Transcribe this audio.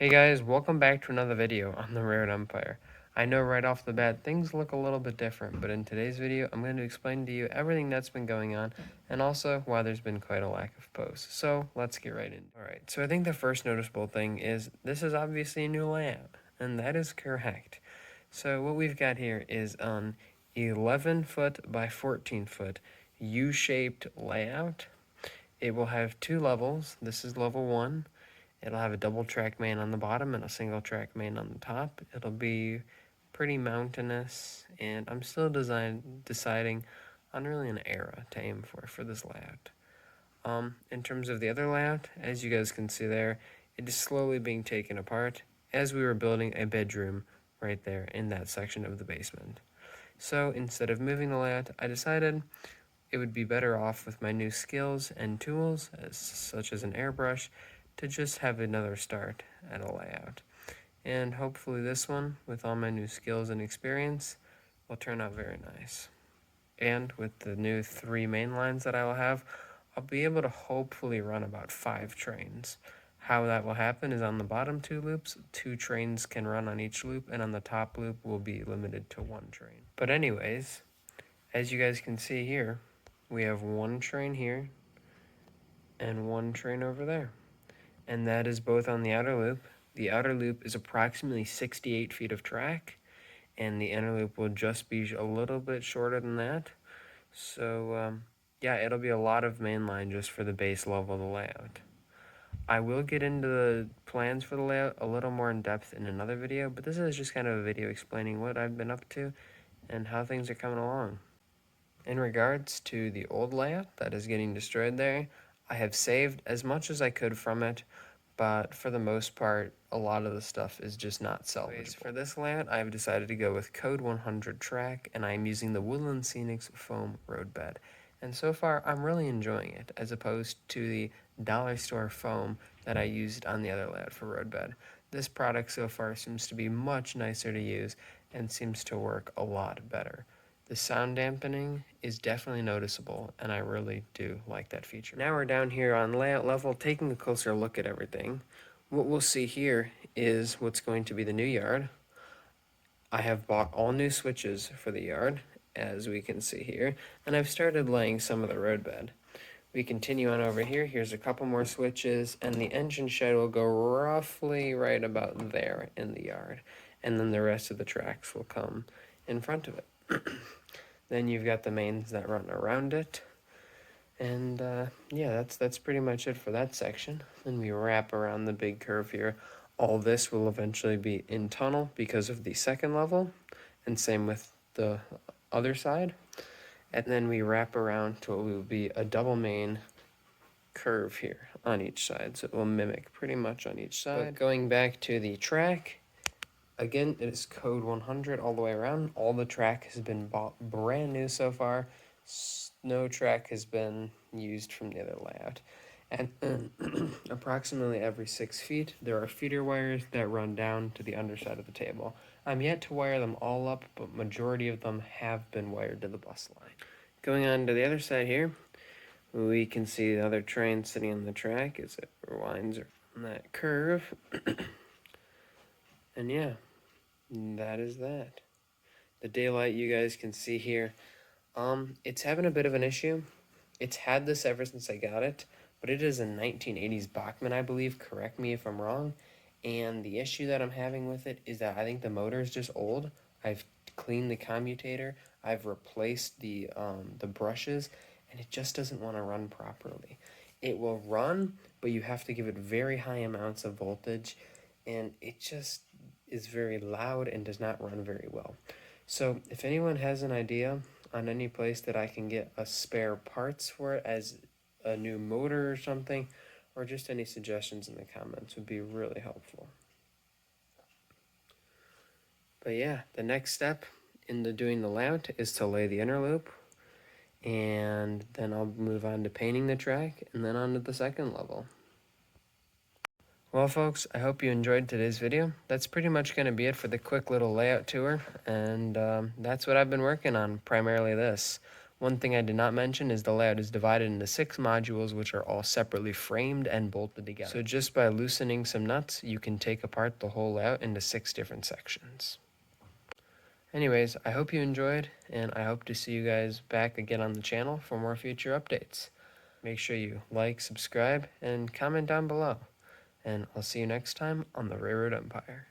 Hey guys, welcome back to another video on the Road Empire. I know right off the bat things look a little bit different, but in today's video I'm going to explain to you everything that's been going on and also why there's been quite a lack of posts. So let's get right in. Alright, so I think the first noticeable thing is this is obviously a new layout, and that is correct. So what we've got here is an 11 foot by 14 foot U-shaped layout. It will have two levels. This is level 1. It'll have a double track main on the bottom and a single track main on the top. It'll be pretty mountainous, and I'm still deciding on really an era to aim for this layout. In terms of the other layout, as you guys can see there, it is slowly being taken apart as we were building a bedroom right there in that section of the basement. So instead of moving the layout, I decided it would be better off with my new skills and tools, such as an airbrush, to just have another start at a layout. And hopefully this one, with all my new skills and experience, will turn out very nice. And with the new 3 main lines that I will have, I'll be able to hopefully run about 5 trains. How that will happen is on the bottom 2 loops, 2 trains can run on each loop, and on the top loop will be limited to 1 train. But anyways, as you guys can see here, we have 1 train here and 1 train over there. And that is both on the outer loop. The outer loop is approximately 68 feet of track, and the inner loop will just be a little bit shorter than that. So yeah, it'll be a lot of mainline just for the base level of the layout. I will get into the plans for the layout a little more in depth in another video, but this is just kind of a video explaining what I've been up to and how things are coming along. In regards to the old layout that is getting destroyed there, I have saved as much as I could from it, but for the most part, a lot of the stuff is just not salvageable. For this layout, I've decided to go with Code 100 track, and I'm using the Woodland Scenics foam roadbed. And so far, I'm really enjoying it, as opposed to the dollar store foam that I used on the other layout for roadbed. This product so far seems to be much nicer to use and seems to work a lot better. The sound dampening is definitely noticeable, and I really do like that feature. Now we're down here on layout level, taking a closer look at everything. What we'll see here is what's going to be the new yard. I have bought all new switches for the yard, as we can see here, and I've started laying some of the roadbed. We continue on over here. Here's a couple more switches, and the engine shed will go roughly right about there in the yard, and then the rest of the tracks will come in front of it. Then you've got the mains that run around it, and yeah, that's pretty much it for that section. Then we wrap around the big curve here. All this will eventually be in tunnel because of the second level, and same with the other side. And then we wrap around to what will be a double main curve here on each side, so it will mimic pretty much on each side. But going back to the track, again, it is Code 100 all the way around. All the track has been bought brand new so far. No track has been used from the other layout. And approximately every 6 feet, there are feeder wires that run down to the underside of the table. I'm yet to wire them all up, but majority of them have been wired to the bus line. Going on to the other side here, we can see the other train sitting on the track as it winds around that curve. And yeah, that is that. The daylight you guys can see here, it's having a bit of an issue. It's had this ever since I got it, but it is a 1980s Bachmann, I believe. Correct me if I'm wrong. And the issue that I'm having with it is that I think the motor is just old. I've cleaned the commutator, I've replaced the brushes, and it just doesn't want to run properly. It will run, but you have to give it very high amounts of voltage, and it just is very loud and does not run very well. So if anyone has an idea on any place that I can get a spare parts for it, as a new motor or something, or just any suggestions in the comments would be really helpful. But yeah, the next step in doing the layout is to lay the inner loop, and then I'll move on to painting the track, and then on to the second level. Well folks, I hope you enjoyed today's video. That's pretty much going to be it for the quick little layout tour, and that's what I've been working on, primarily this. One thing I did not mention is the layout is divided into 6 modules, which are all separately framed and bolted together. So just by loosening some nuts, you can take apart the whole layout into 6 different sections. Anyways, I hope you enjoyed, and I hope to see you guys back again on the channel for more future updates. Make sure you like, subscribe, and comment down below. And I'll see you next time on the Railroad Empire.